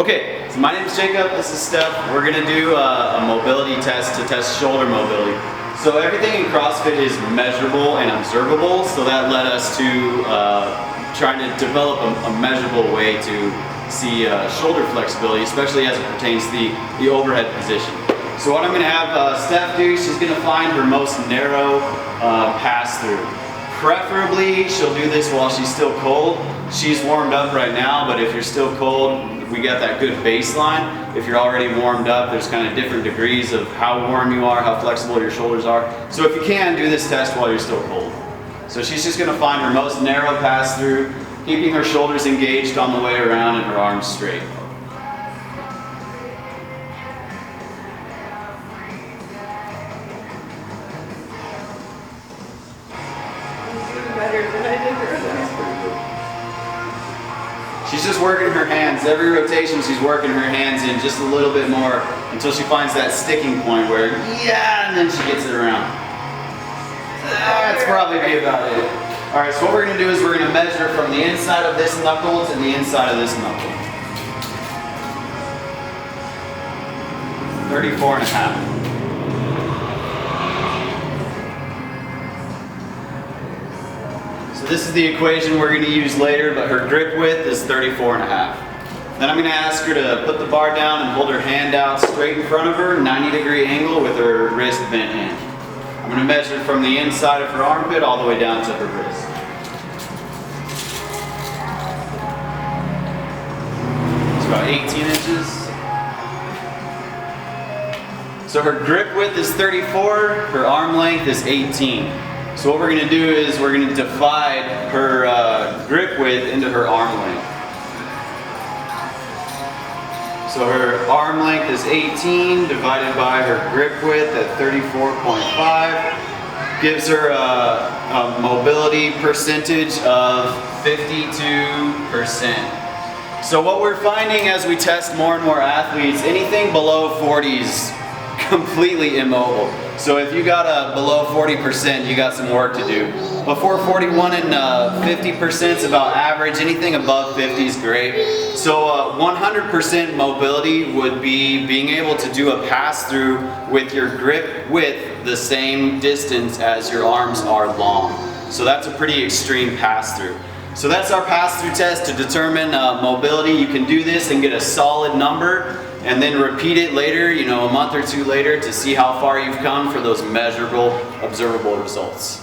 Okay, so my name is Jacob, this is Steph. We're going to do a mobility test to test shoulder mobility. So everything in CrossFit is measurable and observable, so that led us to trying to develop a measurable way to see shoulder flexibility, especially as it pertains to the overhead position. So what I'm going to have Steph do, she's going to find her most narrow pass through. Preferably, she'll do this while she's still cold. She's warmed up right now, but if you're still cold, we got that good baseline. If you're already warmed up, there's kind of different degrees of how warm you are, how flexible your shoulders are. So if you can, do this test while you're still cold. So she's just going to find her most narrow pass through, keeping her shoulders engaged on the way around and her arms straight. Better than I did earlier. That's pretty good. She's just working her hands. Every rotation she's working her hands in just a little bit more until she finds that sticking point where, yeah, and then she gets it around. That's probably about it. Alright, so what we're going to do is we're going to measure from the inside of this knuckle to the inside of this knuckle. 34.5. So this is the equation we're going to use later, but her grip width is 34.5. Then I'm going to ask her to put the bar down and hold her hand out straight in front of her, 90-degree angle with her wrist bent in. I'm going to measure from the inside of her armpit all the way down to her wrist. It's about 18 inches. So her grip width is 34, her arm length is 18. So what we're going to do is we're going to divide her grip width into her arm length. So her arm length is 18 divided by her grip width at 34.5 gives her a mobility percentage of 52%. So what we're finding as we test more and more athletes, anything below 40 is completely immobile. So if you got a below 40%, you got some work to do. Before 41 and 50% is about average. Anything above 50 is great. So 100% mobility would be being able to do a pass through with your grip width the same distance as your arms are long. So that's a pretty extreme pass through. So that's our pass through test to determine mobility. You can do this and get a solid number and then repeat it later, a month or two later to see how far you've come for those measurable, observable results.